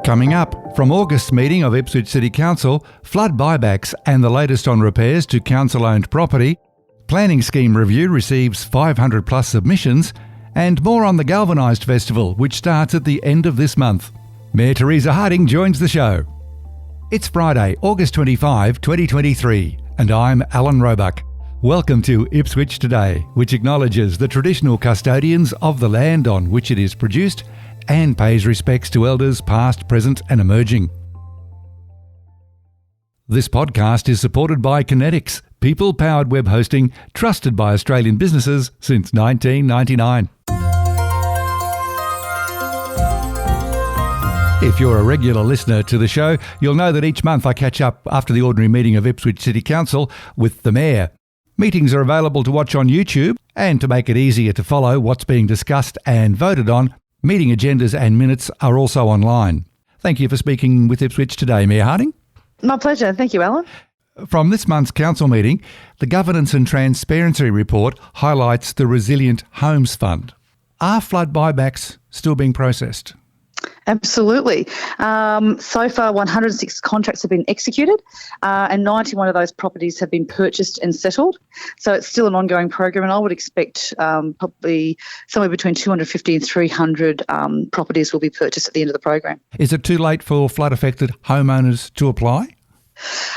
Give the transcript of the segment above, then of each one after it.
Coming up, from August's meeting of Ipswich City Council, flood buybacks and the latest on repairs to council-owned property, planning scheme review receives 500 plus submissions, and more on the Galvanized Festival, which starts at the end of this month. Mayor Teresa Harding joins the show. It's Friday, August 25, 2023, and I'm Alan Roebuck. Welcome to Ipswich Today, which acknowledges the traditional custodians of the land on which it is produced and pays respects to elders past, present and emerging. This podcast is supported by Kinetics, people-powered web hosting trusted by Australian businesses since 1999. If you're a regular listener to the show, you'll know that each month I catch up after the ordinary meeting of Ipswich City Council with the Mayor. Meetings are available to watch on YouTube, and to make it easier to follow what's being discussed and voted on, meeting agendas and minutes are also online. Thank you for speaking with Ipswich today, Mayor Harding. My pleasure. Thank you, Alan. From this month's council meeting, the Governance and Transparency Report highlights the Resilient Homes Fund. Are flood buybacks still being processed? Absolutely. So far, 106 contracts have been executed and 91 of those properties have been purchased and settled. So it's still an ongoing program, and I would expect probably somewhere between 250 and 300 properties will be purchased at the end of the program. Is it too late for flood-affected homeowners to apply?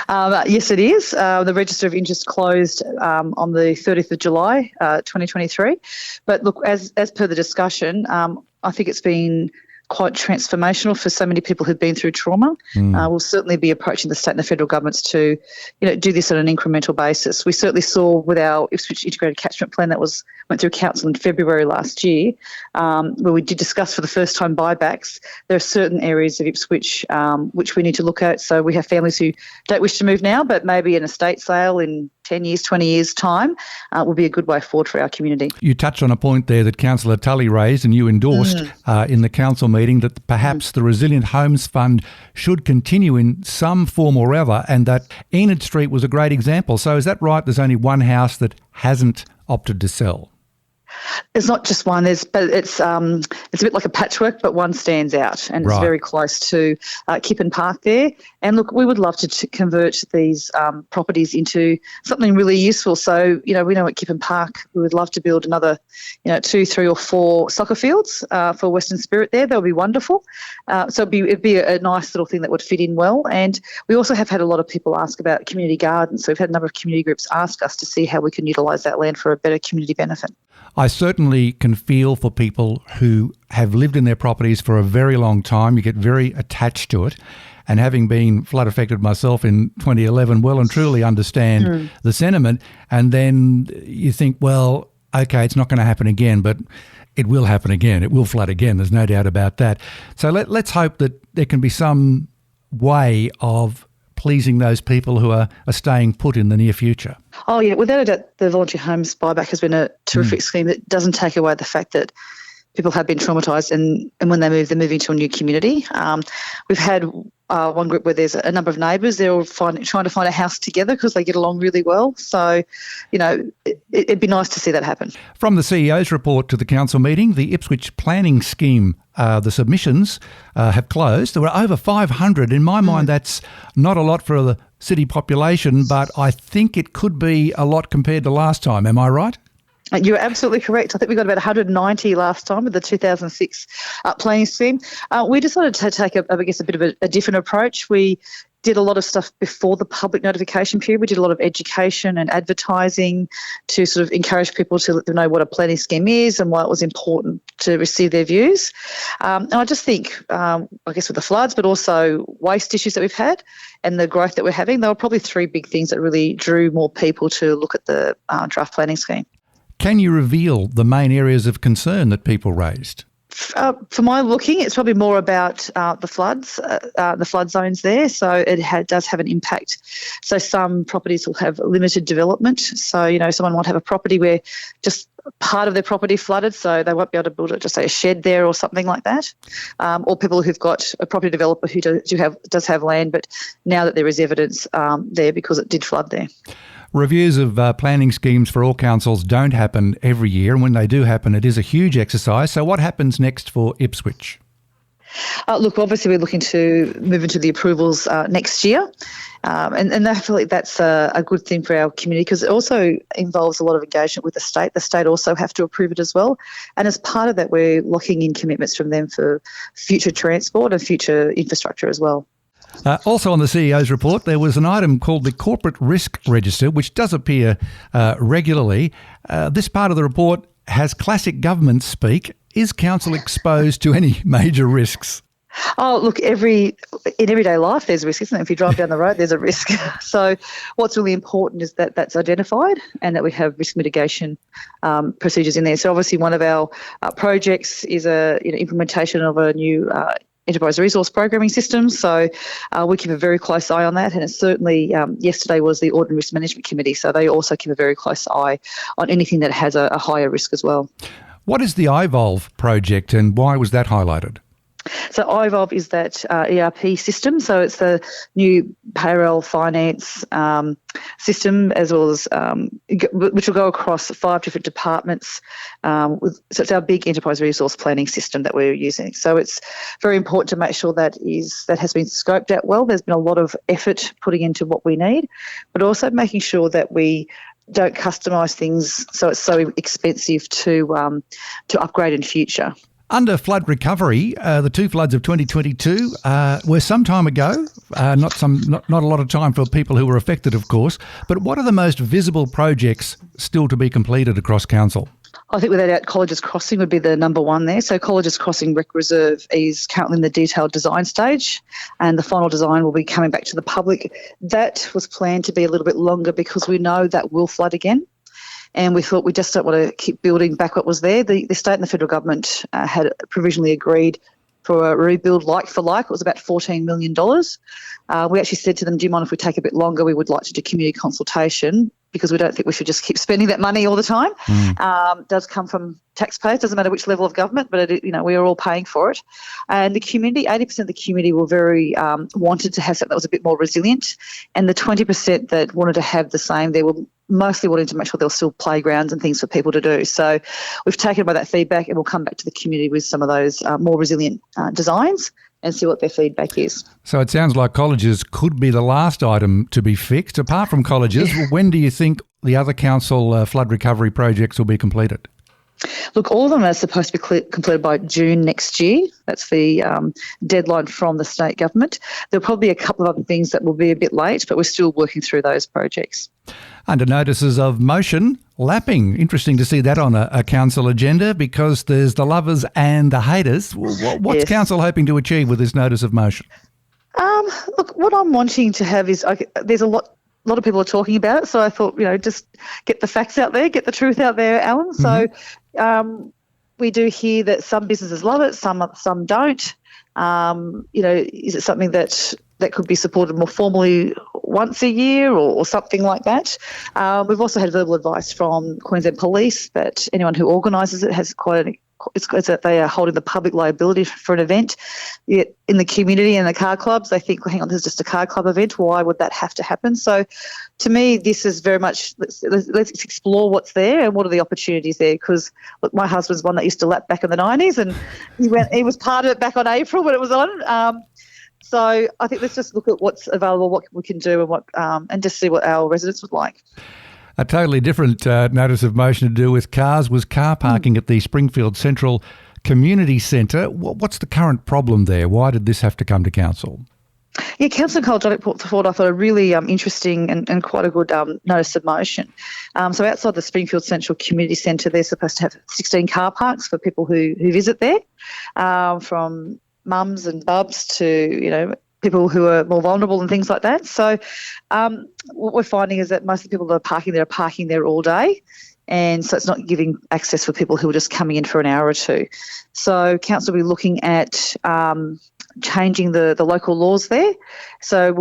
Yes, it is. The Register of Interest closed on the 30th of July, 2023. But look, as per the discussion, I think it's been quite transformational for so many people who've been through trauma. We'll certainly be approaching the state and the federal governments to, do this on an incremental basis. We certainly saw with our Ipswich Integrated Catchment Plan that went through council in February last year, where we did discuss for the first time buybacks. There are certain areas of Ipswich which we need to look at. So we have families who don't wish to move now, but maybe an estate sale in 10 years, 20 years' time will be a good way forward for our community. You touched on a point there that Councillor Tully raised and you endorsed in the council meeting, that perhaps the Resilient Homes Fund should continue in some form or other, and that Enid Street was a great example. So is that right? There's only one house that hasn't opted to sell? There's not just one. But it's a bit like a patchwork, but one stands out, and it's very close to Kippen Park there. And look, we would love to convert these properties into something really useful. So, we know at Kippen Park we would love to build another, 2, 3 or 4 soccer fields for Western Spirit there. That would be wonderful. So it'd be a nice little thing that would fit in well. And we also have had a lot of people ask about community gardens. So we've had a number of community groups ask us to see how we can utilise that land for a better community benefit. I certainly can feel for people who have lived in their properties for a very long time. You get very attached to it. And having been flood affected myself in 2011, well and truly understand the sentiment. And then you think, well, okay, it's not going to happen again, but it will happen again. It will flood again. There's no doubt about that. So let's hope that there can be some way of pleasing those people who are staying put in the near future. Oh, yeah. Without a doubt, the voluntary homes buyback has been a terrific scheme that doesn't take away the fact that people have been traumatised and when they move, they're moving to a new community. We've had one group where there's a number of neighbours. They're all trying to find a house together because they get along really well. So, it'd be nice to see that happen. From the CEO's report to the council meeting, the Ipswich planning scheme, the submissions have closed. There were over 500. In my mind, that's not a lot for the city population, but I think it could be a lot compared to last time. Am I right? You're absolutely correct. I think we got about 190 last time with the 2006 planning scheme. We decided to take, a bit of a different approach. We did a lot of stuff before the public notification period. We did a lot of education and advertising to sort of encourage people to let them know what a planning scheme is and why it was important to receive their views. And I just think, with the floods, but also waste issues that we've had and the growth that we're having, there were probably 3 big things that really drew more people to look at the draft planning scheme. Can you reveal the main areas of concern that people raised? For my looking, it's probably more about the floods, the flood zones there. So it does have an impact. So some properties will have limited development. So, someone might have a property where just part of their property flooded, so they won't be able to build just say a shed there or something like that. Or people who've got a property developer who does have land, but now that there is evidence there because it did flood there. Reviews of planning schemes for all councils don't happen every year, and when they do happen, it is a huge exercise. So what happens next for Ipswich? Look, obviously we're looking to move into the approvals next year. And I feel like that's a good thing for our community because it also involves a lot of engagement with the state. The state also have to approve it as well. And as part of that, we're locking in commitments from them for future transport and future infrastructure as well. Also on the CEO's report, there was an item called the Corporate Risk Register, which does appear regularly. This part of the report has classic government speak. Is council exposed to any major risks? Oh, look, in everyday life there's a risk, isn't there? If you drive down the road, there's a risk. So what's really important is that that's identified and that we have risk mitigation procedures in there. So obviously one of our projects is implementation of a new enterprise resource programming system. So we keep a very close eye on that. And it's certainly yesterday was the Audit and Risk Management Committee. So they also keep a very close eye on anything that has a higher risk as well. What is the iVolve project and why was that highlighted? So iVolve is that ERP system. So it's the new payroll finance system, as well as which will go across 5 different departments. So it's our big enterprise resource planning system that we're using. So it's very important to make sure that has been scoped out well. There's been a lot of effort putting into what we need, but also making sure that we don't customise things so it's so expensive to upgrade in future. Under flood recovery, the two floods of 2022 were some time ago, not a lot of time for people who were affected, of course. But what are the most visible projects still to be completed across council? I think without doubt, Colleges Crossing would be the number one there. So Colleges Crossing Rec Reserve is currently in the detailed design stage and the final design will be coming back to the public. That was planned to be a little bit longer because we know that will flood again. And we thought we just don't want to keep building back what was there. The state and the federal government had provisionally agreed for a rebuild like for like. It was about $14 million. We actually said to them, do you mind if we take a bit longer? We would like to do community consultation because we don't think we should just keep spending that money all the time. It does come from taxpayers, doesn't matter which level of government, but we are all paying for it. And the community, 80% of the community were very wanted to have something that was a bit more resilient. And the 20% that wanted to have the same, they were mostly wanting to make sure there were still playgrounds and things for people to do. So we've taken by that feedback and we'll come back to the community with some of those more resilient designs and see what their feedback is. So it sounds like colleges could be the last item to be fixed. Apart from colleges, when do you think the other council flood recovery projects will be completed? Look, all of them are supposed to be completed by June next year. That's the deadline from the state government. There'll probably be a couple of other things that will be a bit late, but we're still working through those projects. Under notices of motion, lapping. Interesting to see that on a council agenda because there's the lovers and the haters. What's council hoping to achieve with this notice of motion? Look, what I'm wanting to have is there's a lot of people are talking about it, so I thought, just get the facts out there, get the truth out there, Alan. So we do hear that some businesses love it, some don't. Is it something that could be supported more formally once a year or something like that? We've also had verbal advice from Queensland Police that anyone who organises it has it's that they are holding the public liability for an event. Yet in the community and the car clubs, they think, well, hang on, this is just a car club event. Why would that have to happen? So to me, this is very much, let's explore what's there and what are the opportunities there. Because look, my husband's one that used to lap back in the 90s and he was part of it back on April when it was on. So I think let's just look at what's available, what we can do and just see what our residents would like. A totally different notice of motion to do with cars was car parking at the Springfield Central Community Centre. What's the current problem there? Why did this have to come to council? Yeah, Councillor Cole Johnnick put forward, I thought, a really interesting and quite a good notice of motion. So outside the Springfield Central Community Centre, they're supposed to have 16 car parks for people who visit there, from mums and bubs to, people who are more vulnerable and things like that. So what we're finding is that most of the people that are parking there all day. And so it's not giving access for people who are just coming in for an hour or two. So council will be looking at changing the local laws there. So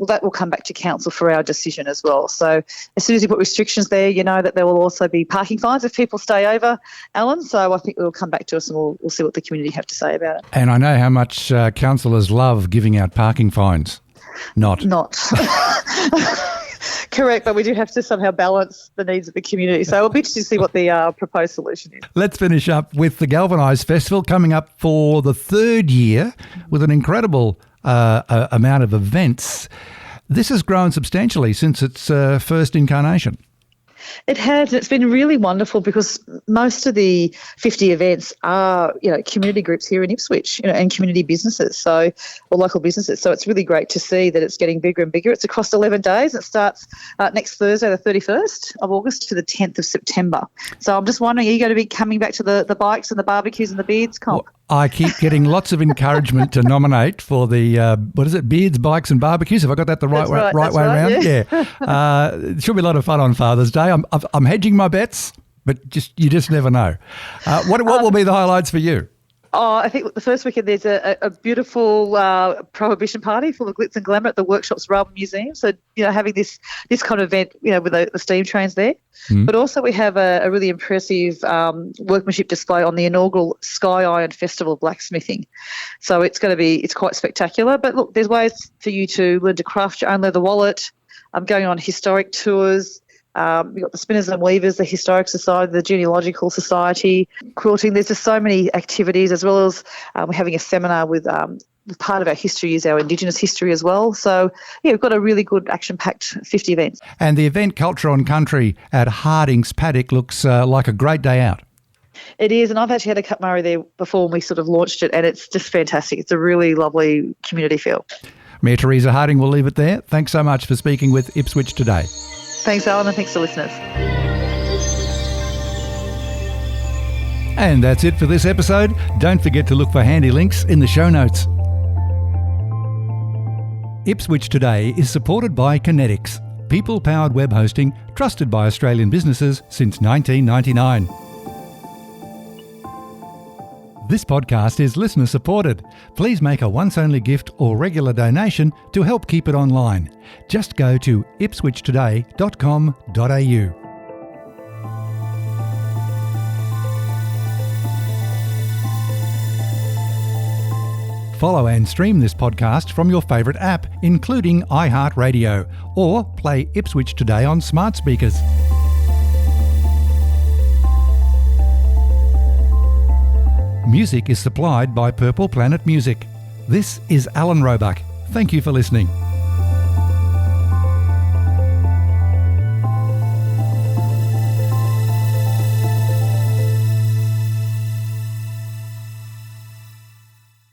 that will come back to council for our decision as well. So as soon as you put restrictions there, you know that there will also be parking fines if people stay over, Alan. So I think it will come back to us and we'll see what the community have to say about it. And I know how much councillors love giving out parking fines. Not. Correct, but we do have to somehow balance the needs of the community. So we'll be interested to see what the proposed solution is. Let's finish up with the Galvanized Festival coming up for the third year with an incredible amount of events. This has grown substantially since its first incarnation. It has. It's been really wonderful because most of the 50 events are, community groups here in Ipswich, and community businesses, or local businesses. So it's really great to see that it's getting bigger and bigger. It's across 11 days. It starts next Thursday, the 31st of August to the 10th of September. So I'm just wondering, are you going to be coming back to the bikes and the barbecues and the beards comp? Well, I keep getting lots of encouragement to nominate for the, beards, bikes and barbecues. Have I got that the right way around? Yeah. It should be a lot of fun on Father's Day. I'm hedging my bets, but you just never know. What will be the highlights for you? Oh, I think the first weekend there's a beautiful prohibition party full of glitz and glamour at the Workshops Railway Museum. So, having this kind of event, with the steam trains there. Mm. But also we have a really impressive workmanship display on the inaugural Sky Iron Festival of Blacksmithing. So it's quite spectacular. But look, there's ways for you to learn to craft your own leather wallet. I'm going on historic tours. We've got the Spinners and Weavers, the Historic Society, the Genealogical Society, quilting. There's just so many activities, as well as we're having a seminar with part of our history is our Indigenous history as well. So, we've got a really good action-packed 50 events. And the event Culture on Country at Hardings Paddock looks like a great day out. It is, and I've actually had a Cup Murray there before when we sort of launched it, and it's just fantastic. It's a really lovely community feel. Mayor Teresa Harding will leave it there. Thanks so much for speaking with Ipswich Today. Thanks, Alan, and thanks to listeners. And that's it for this episode. Don't forget to look for handy links in the show notes. Ipswich Today is supported by Kinetics, people-powered web hosting trusted by Australian businesses since 1999. This podcast is listener supported. Please make a once-only gift or regular donation to help keep it online. Just go to ipswichtoday.com.au. Follow and stream this podcast from your favourite app, including iHeartRadio, or play Ipswich Today on smart speakers. Music is supplied by Purple Planet Music. This is Alan Roebuck. Thank you for listening.